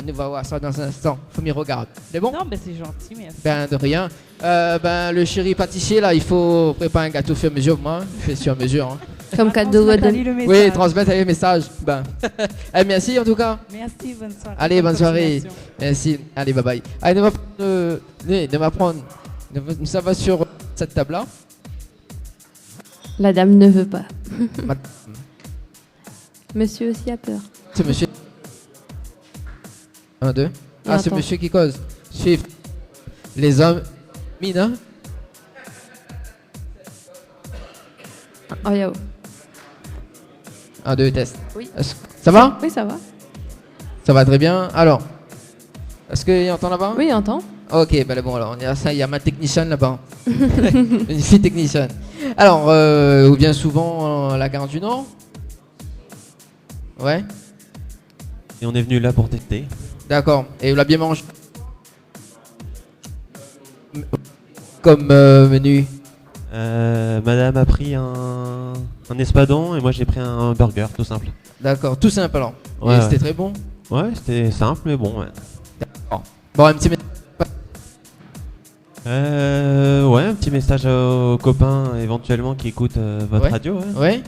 Nous allons voir ça dans un instant. Faut m'y regarder. C'est bon? Non, ben c'est gentil, merci. Ben de rien. Le chéri pâtissier là, il faut préparer un gâteau sur mesure. Moi, je fais sur mesure. Hein. Comme cadeau de. Oui, transmettre les messages. Ben. Merci en tout cas. Merci, bonne soirée. Allez, bonne soirée. Merci. Allez, bye bye. Allez, on va prendre. Ça va sur cette table là. La dame ne veut pas. Monsieur aussi a peur. C'est monsieur. 1, 2. Ah, c'est attends. monsieur qui cause. Suivre. Les hommes. Mina. Oh, yo. 1, 2, test. Oui. Ça va? Oui, ça va. Ça va très bien. Alors. Est-ce qu'il entend là-bas? Oui, il entend. Ok, ben bon, alors, il y a ma technicienne là-bas. Une fille technicienne. Alors, ou bien souvent la gare du Nord. Ouais. Et on est venu là pour tester. D'accord. Et vous l'avez bien mangé? Comme menu. Madame a pris un espadon et moi j'ai pris un burger, tout simple. D'accord, tout simple alors. Ouais, Et c'était très bon? Ouais, c'était simple mais bon. Ouais. D'accord. Bon, un petit message. Ouais, un petit message aux copains éventuellement qui écoutent votre Ouais. radio. Ouais. Ouais.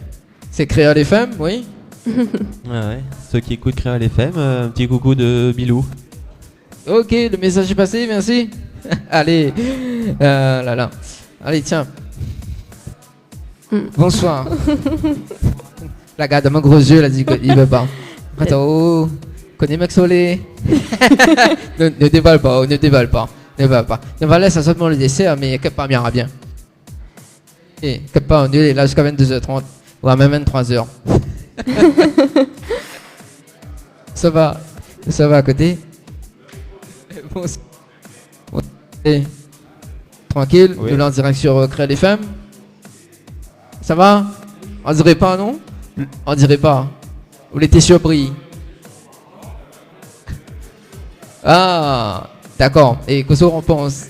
C'est Créole FM, oui. Ouais. Ceux qui écoutent Créole FM, un petit coucou de Bilou. Ok, le message est passé, merci. Allez, là. Allez, tiens. Bonsoir. La gars de mon gros yeux, elle a dit qu'il veut pas. Attends, connais Max Olé. Ne déballe pas, ne déballe pas. Ne va pas. On va laisser seulement le dessert, mais que pas bien, bien. Et que pas, on est là jusqu'à 22h30, ou même 23h. Ça va à côté. Bon, et, tranquille, Oui. nous là en direct sur Créole FM. Ça va? On dirait pas, non? On dirait pas. Vous l'étiez surpris. Ah, d'accord. Et qu'est-ce qu'on pense?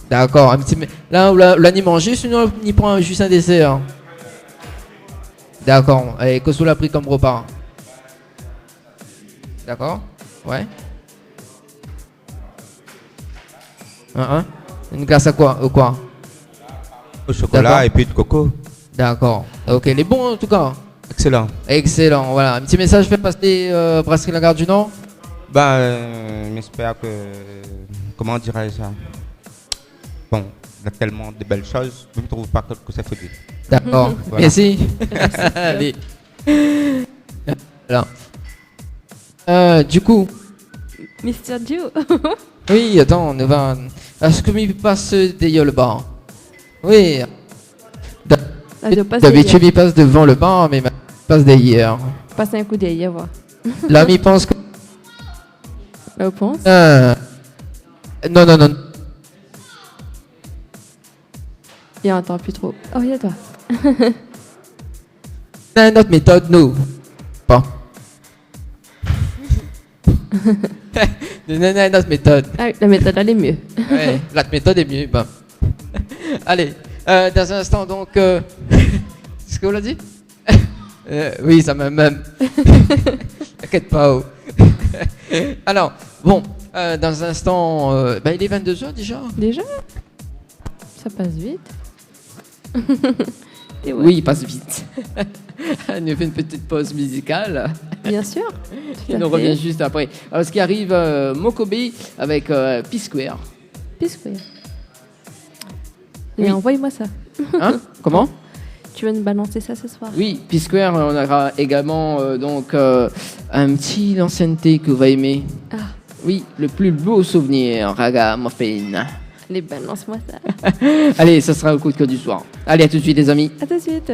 D'accord, un petit. Là, on y manger, sinon on y prend juste un dessert. D'accord. Et qu'est-ce qu'on l'a pris comme repas? D'accord. Ouais. Une glace à quoi? Au quoi? Au chocolat et puis de coco. D'accord. Ok, il est bon en tout cas. Excellent. Excellent, voilà. Un petit message fait passer Brasserie La Gare du Nord. Bah, j'espère que. Comment dirais-je ça? Bon, il y a tellement de belles choses, je ne trouve pas que ça faut dire. D'accord, Voilà. merci. Allez. Alors. Du coup. Mr. Joe. Oui, attends, on va. Est-ce que il passe derrière le bar? Oui. D'habitude, il passe devant le bar, mais il passe derrière. Passe un coup d'œil, à voir. Là, il pense que. On pense. Non. Il entend plus trop. Oh, il y a toi. C'est notre méthode, nous. Pas. Non, notre méthode. Ah oui, la méthode, elle est mieux. Ouais, la méthode est mieux. Bon. Allez, dans un instant, donc. Est-ce que vous l'avez dit? Oui, ça m'a même. T'inquiète pas. Oh. Alors, bon, dans un instant. Il est 22h déjà. Déjà? Ça passe vite. Oui, il passe vite. Elle nous fait une petite pause musicale. Bien sûr. Et on revient juste après. Alors, ce qui arrive, Mokobe avec P-Square. P-Square. Et envoie-moi ça. Hein? Comment? Tu vas nous balancer ça ce soir? Oui, P-Square, on aura également un petit l'ancienneté que vous va aimer. Ah. Oui, le plus beau souvenir, Ragamuffin. Les balance-moi ça. Allez, ça sera le coup de cœur du soir. Allez, à tout de suite, les amis. À tout de suite.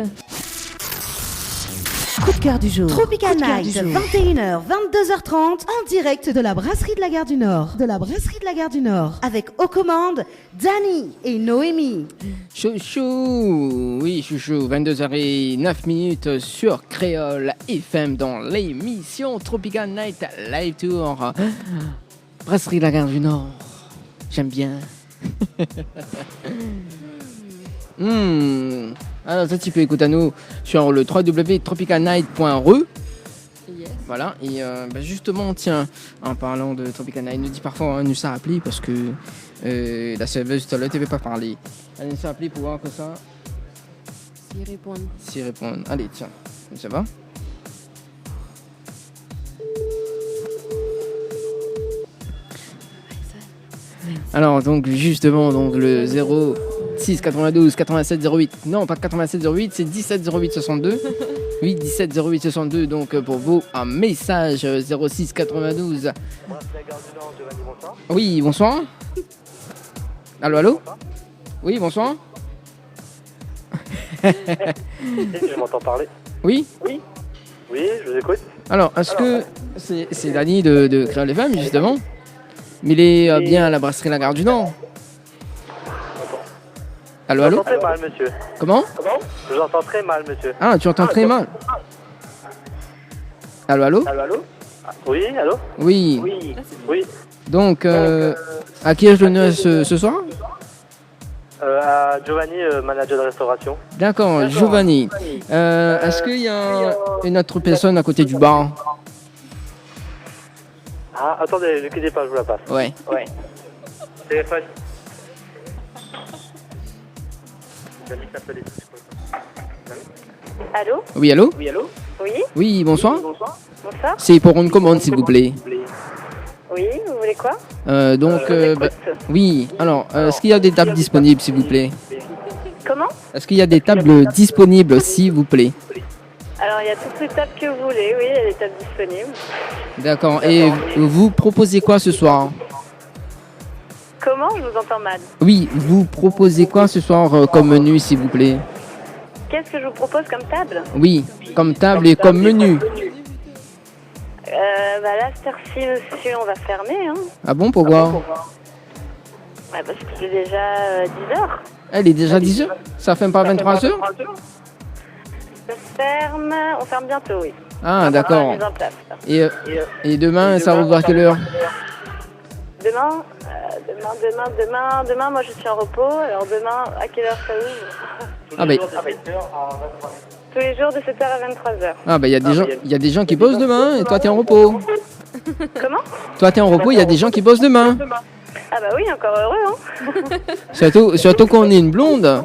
Coup de cœur du jour. Tropical Night, 21h, 22h30, en direct de la brasserie de la Gare du Nord. De la brasserie de la Gare du Nord. Avec aux commandes, Dani et Noémie. Chouchou, oui, chouchou, 22h09 sur Créole FM dans l'émission Tropical Night Live Tour. Brasserie de la Gare du Nord. J'aime bien. Alors ça tu peux écouter à nous sur le www.tropicalnight.re. Yes. Voilà, et justement, tiens, en parlant de Tropical Night, nous dit parfois elle nous a appelé parce que la serveuse tout à l'heure ne t'avait pas parlé. Elle nous a appelé pour voir que ça. S'y répondre. Allez, tiens, ça va? Alors donc justement donc le 06 92 87 08, non pas 87 08, c'est 17 08 62. Oui, 17 08 62, donc pour vous un message 06 92. Oui, bonsoir. Allô, allô. Oui, bonsoir. Je m'entends parler. Oui. Oui. Oui, je vous écoute. Alors, est-ce que c'est Dani de Créole FM justement? Mais il est bien à la brasserie La Gare du Nord. Allô, allô? Je vous entends très mal, monsieur. Comment? Je vous entends très mal, monsieur. Ah, tu entends très mal. Allô, allô? Allô, allô? Oui, allô? Oui. Oui. Oui. Donc, à qui ai-je l'honneur ce soir? À Giovanni, manager de restauration. D'accord, Giovanni. Est-ce qu'il y a une autre personne à côté du bar? Ah, attendez, ne quittez pas, je vous la passe. Ouais. Ouais. Téléphone. Allô? Oui, allô? Oui, allô? Oui? Oui, bonsoir. Bonsoir. C'est pour une commande, s'il vous plaît. Oui, vous voulez quoi? Oui, alors, est-ce qu'il y a des tables disponibles, s'il vous plaît? Comment? Est-ce qu'il y a des tables disponibles, s'il vous plaît? Alors, il y a toutes les tables que vous voulez, oui, il y a des tables disponibles. D'accord, et vous proposez quoi ce soir? Comment? Je vous entends mal. Oui, vous proposez quoi ce soir comme menu, s'il vous plaît? Qu'est-ce que je vous propose comme table? Oui, comme table et comme menu. Là, cette heure-ci, monsieur, on va fermer. Hein. Ah bon, pourquoi? Ouais, parce qu'il est déjà 10h. Elle est déjà 10h? Ça fait pas 23h? On ferme bientôt, oui. Ah, d'accord. On va mettre en place. Et demain, ça rouvre à quelle heure? Demain, moi je suis en repos. Alors demain, à quelle heure ça ouvre? Ah ben. Tous les jours de 7h à 23h. Ah ben, il y a des gens qui bossent demain et toi t'es en repos. Comment? Toi t'es en repos, il y a des gens qui bossent demain. Ah bah oui, encore heureux, hein. Surtout qu'on est une blonde.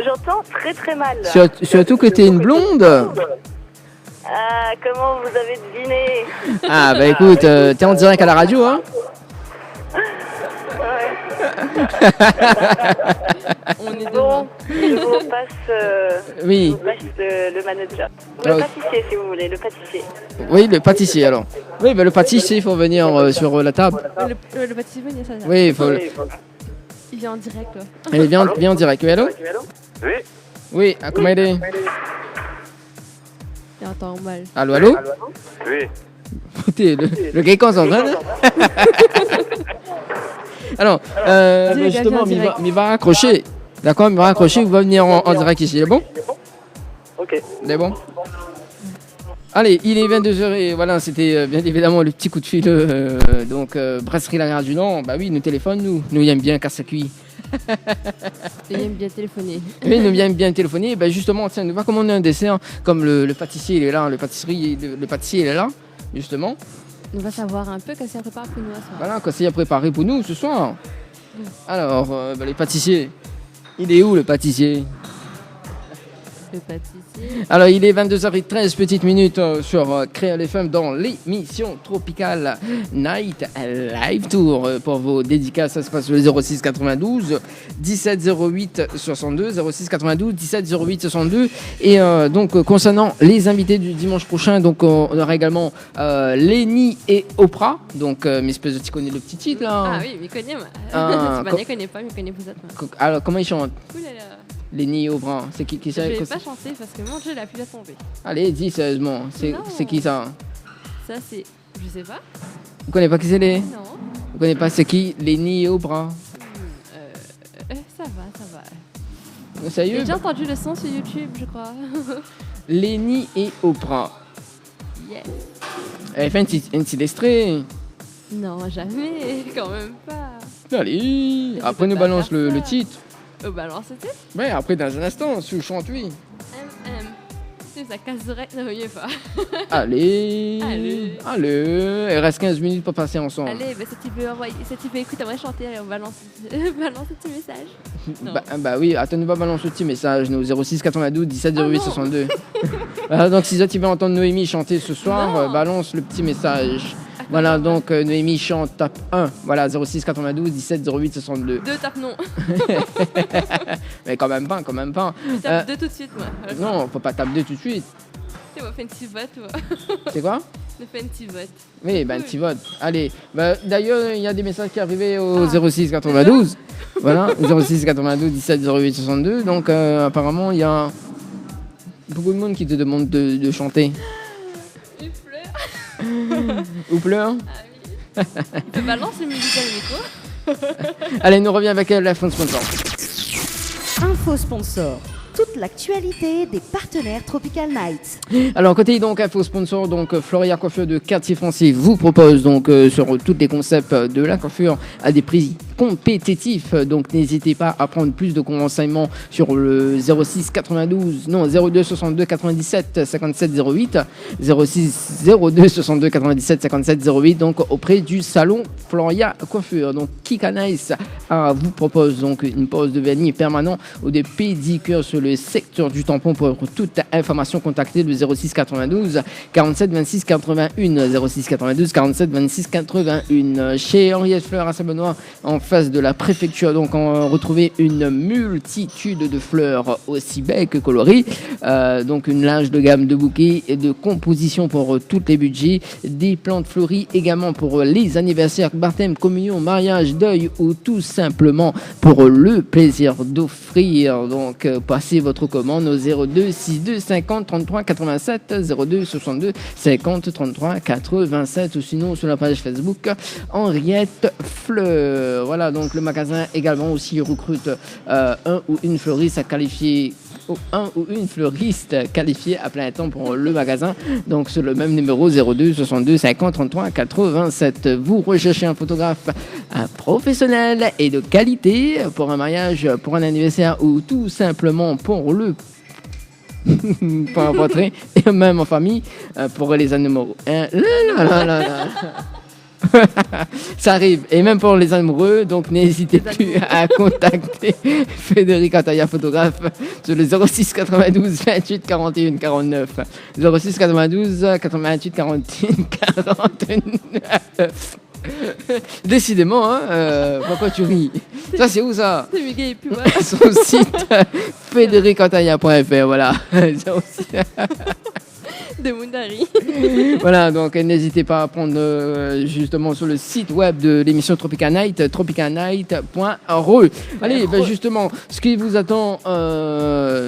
J'entends très très mal. Surtout que t'es une blonde. Ah, comment vous avez deviné? Ah bah écoute, t'es en direct à la radio, hein? On est bon, je vous passe, oui. Le manager. Le pâtissier, si vous voulez, le pâtissier. Oui, le pâtissier alors. Oui, bah, le pâtissier, il faut venir sur la table. Le pâtissier, il ça. Oui, il faut. Il vient en direct, là. Il vient en direct. Oui, allô? Oui. Oui, comment il est? Il entend mal. Allô, allô? Oui. Écoutez, le gars concentre. Alors, justement, il va raccrocher. D'accord, il va raccrocher, il va venir en direct ici. Il est bon? Ok. Il est bon? Allez, il est 22h et voilà, c'était bien évidemment le petit coup de fil. Brasserie La Gare du Nord, bah oui, nous téléphone, nous aime bien casse-cuit. Il aime bien téléphoner. Oui, nous aime bien téléphoner. Bah justement, tiens, nous va commander un dessert, comme le pâtissier, il est là, le pâtissier, il est là, justement. On va savoir un peu qu'est-ce qu'il a préparé pour nous ce soir. Voilà, qu'est-ce qu'il a préparé pour nous ce soir. Alors, les pâtissiers, il est où le pâtissier? Pas de soucis. Alors, il est 22h13 petites minutes sur Créa FM dans l'émission Tropical Night Live Tour. Pour vos dédicaces, ça se passe sur le 06 92 17 08 62. 06 92 17 08 62. Et donc, concernant les invités du dimanche prochain, donc on aura également Lenny et Oprah. Donc, Miss Puzzle, tu connais le petit titre là? Ah oui, mais connais moi. Je connais pas, mais connais vous êtes. Alors, comment ils chantent? Ouh là là. Lenny et Oprah, c'est qui Je vais pas chanter parce que mon Dieu, la pluie va tomber. Allez, dis sérieusement, c'est qui ça? Ça, c'est. Je sais pas. Vous connaissez pas qui c'est les? Non. Vous connaissez pas c'est qui? Lenny et Oprah? Ça va. Sérieux? J'ai déjà entendu le son sur YouTube, je crois. Lenny et Oprah. Yes. Elle fait un petit extrait. Non, jamais, quand même pas. Allez, après nous balance le titre. Balance le titre? Ouais, après dans un instant, si je chante oui. Ça casserait. Non, il est pas. Allez. Il reste 15 minutes pour passer ensemble. Allez, si tu veux écouter, moi chanter, on balance un petit message. Bah oui, attends, nous va balancer le petit message, nous 06 92 17 08 62. Donc si tu veux entendre Noémie chanter ce soir, balance le petit message. Voilà, donc Noémie chante, tape 1. Voilà, 06 92 17 08 62. 2 tape non. Mais quand même pas. Tape 2 tout de suite, moi. Non, faut pas taper 2 tout de suite. Tu vas faire un petit vote, toi. C'est quoi? Je fais un petit vote. Oui, un petit vote. Allez, d'ailleurs, il y a des messages qui arrivaient au 06 92. Voilà, 06 92 17 08 62. Donc, apparemment, il y a beaucoup de monde qui te demande de chanter. Ou pleure. Ah oui. Balance le musical micro. Allez, nous revient avec l'info sponsor. Info sponsor. Toute l'actualité des partenaires Tropical Night. Alors côté donc info sponsor, donc Floria Coiffure de Quartier Français vous propose donc sur tous les concepts de la coiffure à des prix compétitifs. Donc n'hésitez pas à prendre plus de renseignements sur le 06 92 non 02 62 97 57 08 06 02 62 97 57 08 donc auprès du salon Floria Coiffure. Donc Kika Nice vous propose donc une pose de vernis permanent ou des pédicures sur le secteur du tampon. Pour toute information, contactez le 06 92 47 26 81 06 92 47 26 81 chez Henriette Fleurs à Saint-Benoît en face de la préfecture. Donc on retrouvait une multitude de fleurs aussi belles que colorées, donc une large de gamme de bouquets et de compositions pour tous les budgets, des plantes fleuries également pour les anniversaires, baptême, communion, mariage, deuil ou tout simplement pour le plaisir d'offrir. Donc passez votre commande au 02 62 50 33 87 02 62 50 33 87 ou sinon sur la page Facebook Henriette Fleur. Voilà, donc le magasin également aussi recrute un ou une fleuriste qualifiée à plein temps pour le magasin. Donc sur le même numéro 02 62 50 33 87. Vous recherchez un photographe professionnel et de qualité pour un mariage, pour un anniversaire ou tout simplement pour le pour un portrait et même en famille pour les animaux. Ça arrive, et même pour les amoureux, donc n'hésitez plus à contacter Frédéric Ataya, photographe, sur le 06 92 28 41 49. 06 92 88 41 49. Décidément, pourquoi tu ris? Ça, c'est où ça? C'est Miguel et puis moi. Son site frédéricantaya.fr, voilà. De Mundari. Voilà, donc n'hésitez pas à prendre justement sur le site web de l'émission Tropical Night, tropicalnight.ru. Allez, justement, ce qui vous attend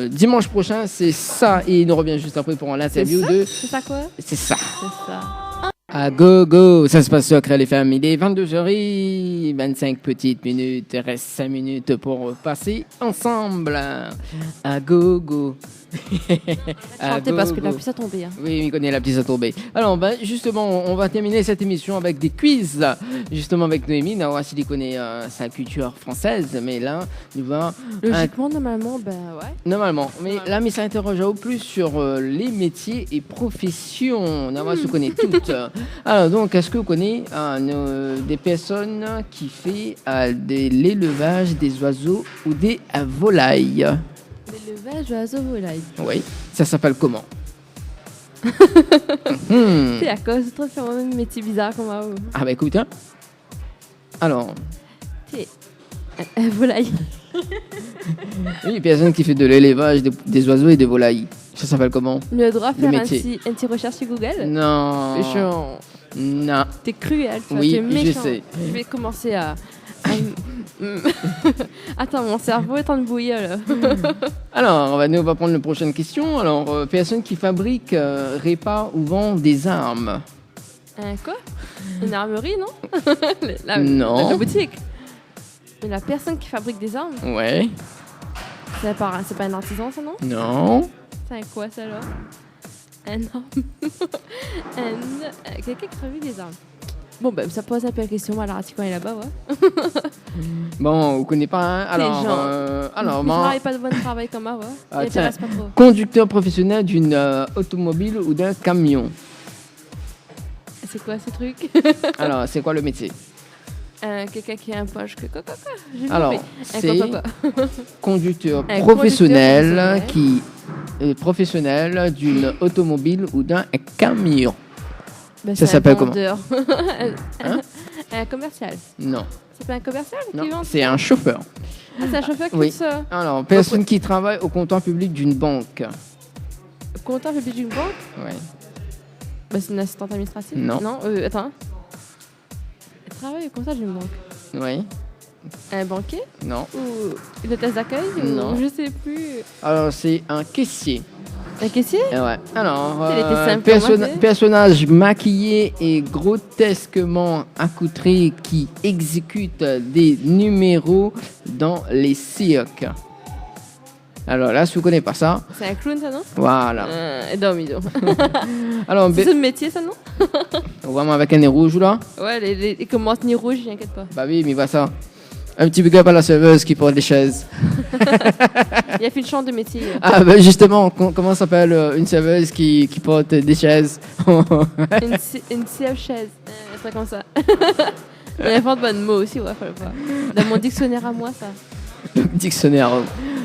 dimanche prochain, c'est ça. Et il nous revient juste après pour l'interview de... C'est ça quoi? C'est ça. C'est ça. À go, ça se passe sur Créa FM. Il est 22h25 petites minutes. Il reste 5 minutes pour passer ensemble. À go. Chantez parce que la pluie a tombé. Hein. Oui, il connaît la pluie a tombé. Alors, justement, on va terminer cette émission avec des quiz. Justement, avec Noémie. Nawa, s'il connaît sa culture française. Mais là, nous va. Logiquement, normalement, ouais. Normalement. Mais là, ça interroge au plus sur les métiers et professions. Nawa se connaît toutes. Alors, donc, est-ce que vous connaissez des personnes qui font de l'élevage des oiseaux ou des volailles? Élevage d'oiseaux volailles. Oui, ça s'appelle comment? C'est à cause de trop faire moi-même un métier bizarre comme ça. Ah bah écoute, hein. Alors. C'est volaille. Oui, personne qui fait de l'élevage des oiseaux et des volailles. Ça s'appelle comment? Le droit de faire un métier. petit recherche sur Google? Non. Méchant. Non. T'es cruel, toi. Oui, T'es méchant. je sais. Je vais commencer à... Attends, mon cerveau est en bouillir là. Alors, on va prendre la prochaine question. Alors, personne qui fabrique, répare ou vend des armes. Quoi? Une armerie, non? Non. La boutique. Mais la personne qui fabrique des armes? Ouais. C'est pas un artisan, ça, non? Non. C'est un quoi, ça, là? Un arme. Quelqu'un qui fabrique des armes. Bon, ben, ça pose un peu la question. Alors, tu connais là-bas, ouais. Bon, vous connaissez pas, hein? Alors, je travaille pas de bon travail comme moi, ouais. Ah, Tiens, pas trop. Conducteur professionnel d'une automobile ou d'un camion. C'est quoi ce truc? Alors, c'est quoi le métier? Quelqu'un qui a un poche que quoi. Alors, c'est conducteur Un professionnel qui est professionnel d'une automobile ou d'un camion. Ben, ça s'appelle comment? Un commercial. Non. C'est pas un commercial qui Non, vend? c'est un chauffeur. Ah, c'est un chauffeur qui Oui. fait ça? Alors, personne qui travaille au comptoir public d'une banque. Comptoir public d'une banque? Ouais. Bah, c'est une assistante administrative? Non. Non, attends. Elle travaille au comptoir d'une banque. Oui. Un banquier? Non. Ou une hôtesse d'accueil? Non. Ou je sais plus. Alors, c'est un caissier. Un caissier? Ouais. Alors, Il était simple pour moi, c'est? personnage maquillé et grotesquement accoutré qui exécute des numéros dans les cirques. Alors là, si vous ne connaissez pas ça. C'est un clown, ça, non? Voilà. Dormido. Alors, c'est ce métier, ça, non? Vraiment avec un nez rouge, là? Ouais, les commences ni rouge, t'inquiète pas. Bah oui, mais voilà ça. Un petit big up à la serveuse qui porte les chaises. Il y a fait le champ de métier. Ah bah justement, comment s'appelle une serveuse qui porte des chaises? Une siège-chaise. Un truc comme ça. Il y a un bon mot aussi, ouais, faut le voir. Dans mon dictionnaire à moi, ça. Le dictionnaire.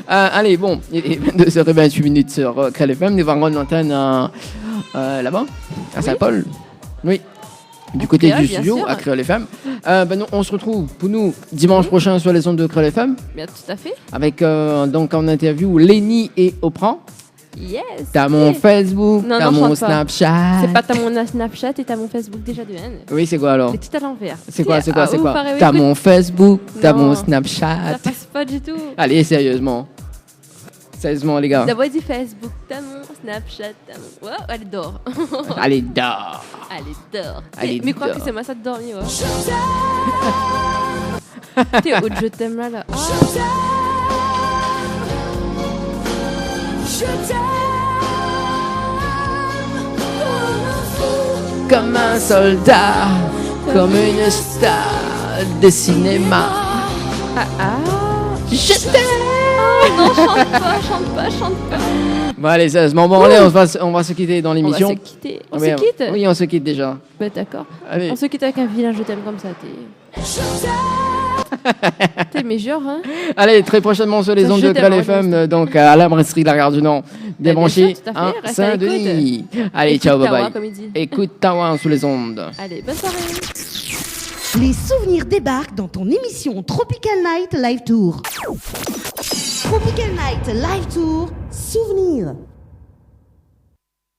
Allez, bon, il est 22h28 sur Créel FM. Nous allons rendre l'antenne là-bas, à Saint-Paul. Oui. Du côté du studio, à Créel FM. Non, on se retrouve pour nous dimanche prochain sur les ondes de Créel FM. Bien, tout à fait. Avec donc en interview Lénie et Oprah. Yes. T'as mon Facebook, t'as mon Snapchat. C'est pas t'as mon Snapchat et t'as mon Facebook déjà de haine. Oui, c'est quoi alors? C'est tout à l'envers. C'est quoi? T'as mon Facebook, t'as mon Ça Snapchat. passe pas du tout. Allez, sérieusement. Sérieusement, les gars. D'abord dit Facebook, t'as mon Snapchat, t'as mon... Ouais, allez, dors. Allez, dors. Allez, dors. Allez, Mais crois dors. que c'est moi ça de dormir, ouais. T'es où je t'aime là. Ah. Comme un soldat, comme une star de cinéma. Je t'aime. Oh non, chante pas. Bon, allez, sérieusement, bon, allez, on va se quitter dans l'émission. On va se quitter. On Oui, se quitte? Oui, on se quitte déjà. Bah d'accord. Allez. On se quitte avec un vilain je t'aime comme ça, T'es méjeur, hein? Allez, très prochainement sur les Ça, ondes je de t'aime, Créel FM, donc à la brasserie de la Gare du Nord, débranché tout à fait, à reste à Saint-Denis. l'écoute. Allez, Écoute ciao, bye Tawa, bye. comme il dit. Écoute Tawa sous les ondes. Allez, bonne soirée. Les souvenirs débarquent dans ton émission Tropical Night Live Tour. Tropical Night Live Tour, souvenirs.